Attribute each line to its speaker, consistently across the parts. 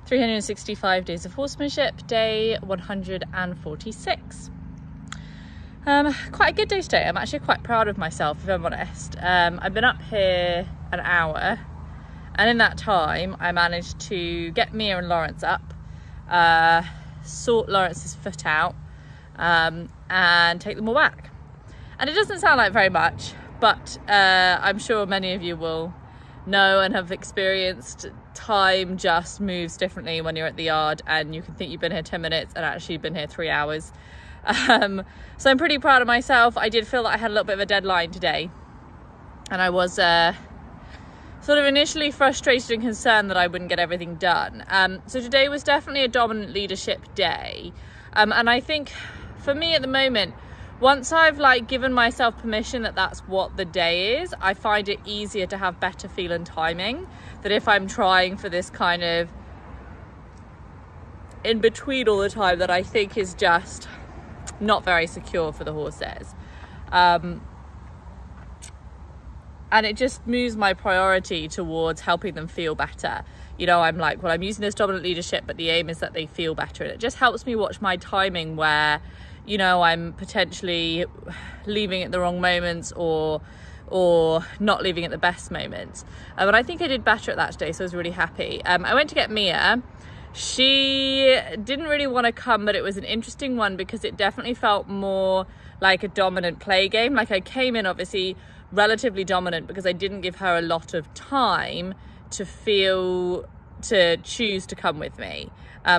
Speaker 1: 365 Days of Horsemanship, day 146. Quite a good day today. I'm actually quite proud of myself, if I'm honest. I've been up here an hour, and in that time I managed to get Mia and Lawrence up, sort Lawrence's foot out, and take them all back. And it doesn't sound like very much, but I'm sure many of you will know and have experienced time just moves differently when you're at the yard, and you can think you've been here 10 minutes and actually you've been here 3 hours. So I'm pretty proud of myself. I did feel that I had a little bit of a deadline today, and I was sort of initially frustrated and concerned that I wouldn't get everything done. So today was definitely a dominant leadership day, and I think for me at the moment, once I've given myself permission that that's what the day is, I find it easier to have better feel and timing, that if I'm trying for this kind of in between all the time that I think is just not very secure for the horses. And it just moves my priority towards helping them feel better. You know, I'm like, well, I'm using this dominant leadership, but the aim is that they feel better. And it just helps me watch my timing where, you know, I'm potentially leaving at the wrong moments or not leaving at the best moments. But I think I did better at that today, so I was really happy. I went to get Mia. She didn't really want to come, but it was an interesting one because it definitely felt more like a dominant play game. Like, I came in obviously relatively dominant because I didn't give her a lot of time to choose to come with me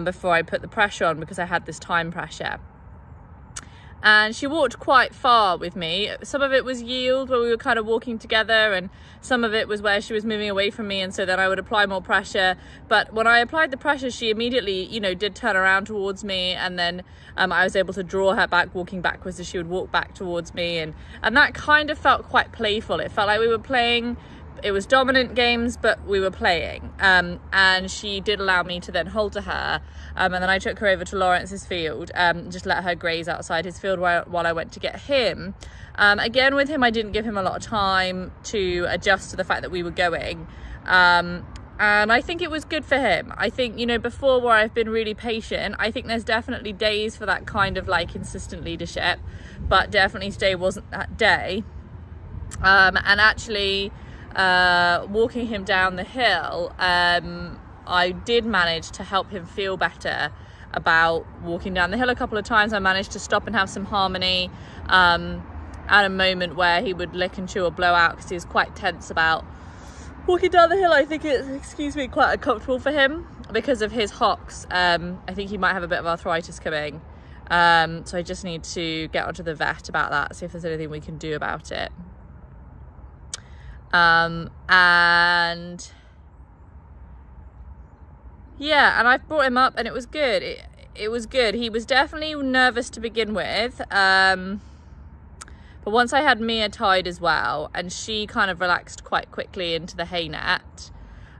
Speaker 1: before I put the pressure on, because I had this time pressure. And she walked quite far with me. Some of it was yield, where we were kind of walking together, and some of it was where she was moving away from me, and so then I would apply more pressure. But when I applied the pressure, she immediately, you know, did turn around towards me, and then I was able to draw her back, walking backwards as she would walk back towards me, and that kind of felt quite playful. It felt like we were playing. It was dominant games, but we were playing, and she did allow me to then hold to her, and then I took her over to Lawrence's field, just let her graze outside his field while I went to get him. Again, with him, I didn't give him a lot of time to adjust to the fact that we were going, and I think it was good for him. I think, you know, before, where I've been really patient, I think there's definitely days for that kind of consistent leadership, but definitely today wasn't that day. And actually, walking him down the hill, I did manage to help him feel better about walking down the hill a couple of times. I managed to stop and have some harmony at a moment where he would lick and chew or blow out because he was quite tense about walking down the hill. I think it's, quite uncomfortable for him because of his hocks. I think he might have a bit of arthritis coming, so I just need to get onto the vet about that, see if there's anything we can do about it. And yeah, and I've brought him up, and it was good. It was good. He was definitely nervous to begin with, but once I had Mia tied as well, and she kind of relaxed quite quickly into the hay net,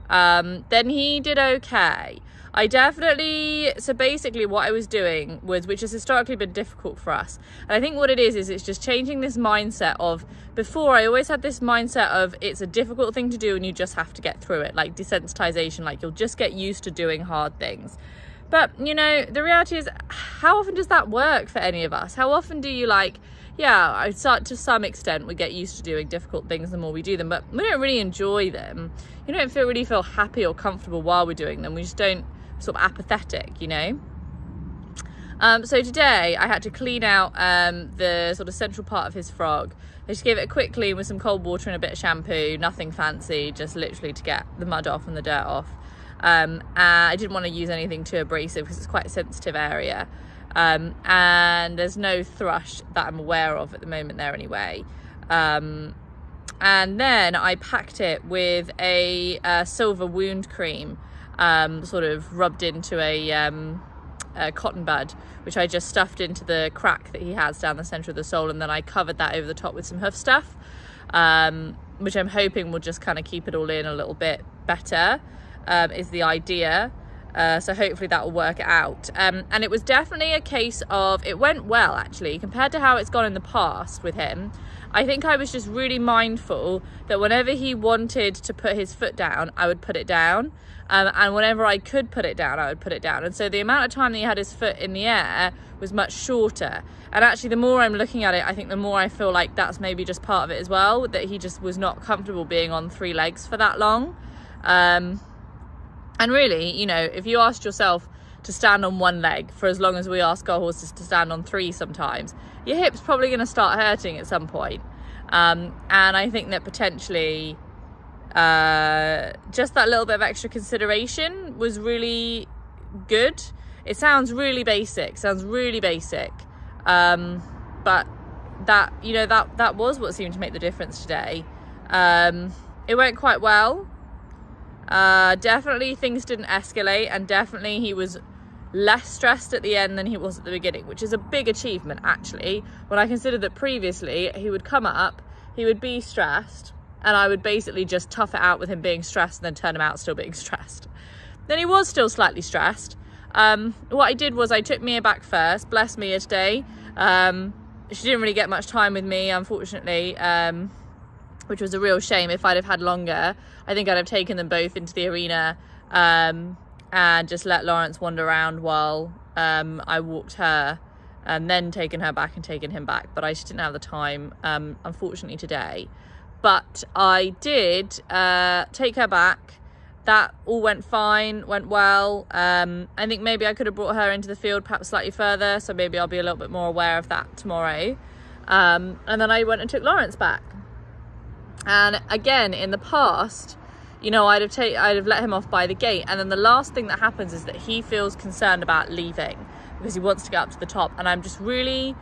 Speaker 1: then he did okay. So basically what I was doing was, which has historically been difficult for us, and I think what it is it's just changing this mindset of, before I always had this mindset of it's a difficult thing to do and you just have to get through it, like desensitization, like you'll just get used to doing hard things. But, you know, the reality is, how often does that work for any of us? How often do you yeah, I start to some extent, we get used to doing difficult things the more we do them, but we don't really enjoy them. You don't really feel happy or comfortable while we're doing them. We just don't, sort of apathetic, you know. So today I had to clean out the sort of central part of his frog. I just gave it a quick clean with some cold water and a bit of shampoo, nothing fancy, just literally to get the mud off and the dirt off. And I didn't want to use anything too abrasive because it's quite a sensitive area, and there's no thrush that I'm aware of at the moment there anyway. And then I packed it with a silver wound cream, sort of rubbed into a cotton bud, which I just stuffed into the crack that he has down the center of the sole, and then I covered that over the top with some hoof stuff, which I'm hoping will just kind of keep it all in a little bit better, is the idea. So hopefully that will work out. And it was definitely a case of, it went well actually, compared to how it's gone in the past with him. I think I was just really mindful that whenever he wanted to put his foot down, I would put it down. And whenever I could put it down, I would put it down. And so the amount of time that he had his foot in the air was much shorter. And actually, the more I'm looking at it, I think the more I feel like that's maybe just part of it as well, that he just was not comfortable being on 3 legs for that long. And really, you know, if you asked yourself to stand on 1 leg for as long as we ask our horses to stand on 3 sometimes, your hip's probably going to start hurting at some point. And I think that potentially just that little bit of extra consideration was really good. It sounds really basic, but that, you know, that was what seemed to make the difference today. It went quite well. Definitely things didn't escalate, and definitely he was less stressed at the end than he was at the beginning, which is a big achievement actually, when I consider that previously he would come up, he would be stressed, and I would basically just tough it out with him being stressed and then turn him out still being stressed. Then he was still slightly stressed. What I did was I took Mia back first. Bless Mia today. She didn't really get much time with me, unfortunately, which was a real shame. If I'd have had longer, I think I'd have taken them both into the arena and just let Lawrence wander around while I walked her, and then taken her back and taken him back. But I just didn't have the time, unfortunately, today. But I did take her back. That all went fine, went well. I think maybe I could have brought her into the field perhaps slightly further, so maybe I'll be a little bit more aware of that tomorrow. And then I went and took Lawrence back. And again, in the past, you know, I'd have let him off by the gate, and then the last thing that happens is that he feels concerned about leaving because he wants to get up to the top. And I'm just really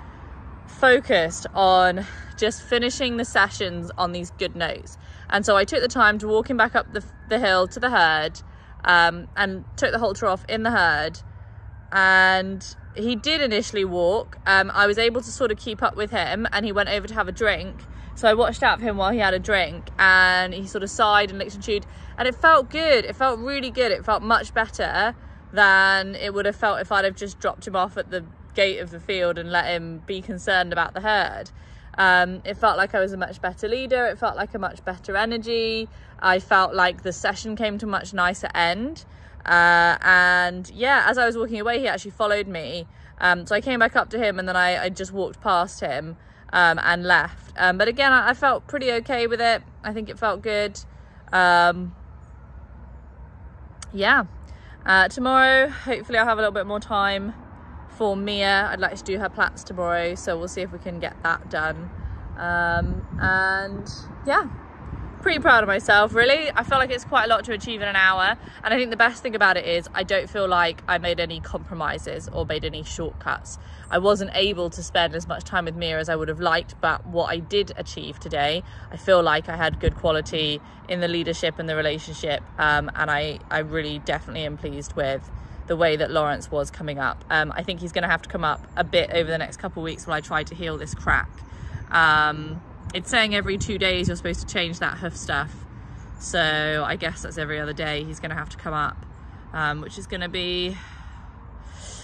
Speaker 1: focused on just finishing the sessions on these good notes. And so I took the time to walk him back up the hill to the herd, and took the halter off in the herd. And he did initially walk. I was able to sort of keep up with him, and he went over to have a drink. So I watched out for him while he had a drink, and he sort of sighed and licked and chewed, and it felt good. It felt really good. It felt much better than it would have felt if I'd have just dropped him off at the gate of the field and let him be concerned about the herd. It felt like I was a much better leader. It felt like a much better energy. I felt like the session came to a much nicer end. And yeah, as I was walking away, he actually followed me. So I came back up to him, and then I just walked past him and left. But again, I felt pretty okay with it. I think it felt good. Yeah. Tomorrow, hopefully I'll have a little bit more time for Mia. I'd like to do her plats tomorrow, so we'll see if we can get that done. And yeah, pretty proud of myself, really. I feel like it's quite a lot to achieve in an hour, and I think the best thing about it is I don't feel like I made any compromises or made any shortcuts. I wasn't able to spend as much time with Mia as I would have liked, but what I did achieve today, I feel like I had good quality in the leadership and the relationship, and I really definitely am pleased with the way that Lawrence was coming up. I think he's going to have to come up a bit over the next couple of weeks while I try to heal this crack. It's saying every 2 days you're supposed to change that hoof stuff, so I guess that's every other day he's going to have to come up, which is going to be,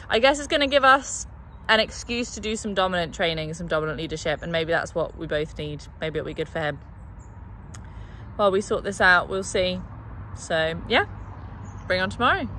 Speaker 1: I guess it's going to give us an excuse to do some dominant training, some dominant leadership, and maybe that's what we both need. Maybe it'll be good for him. While we sort this out, we'll see. So yeah, bring on tomorrow.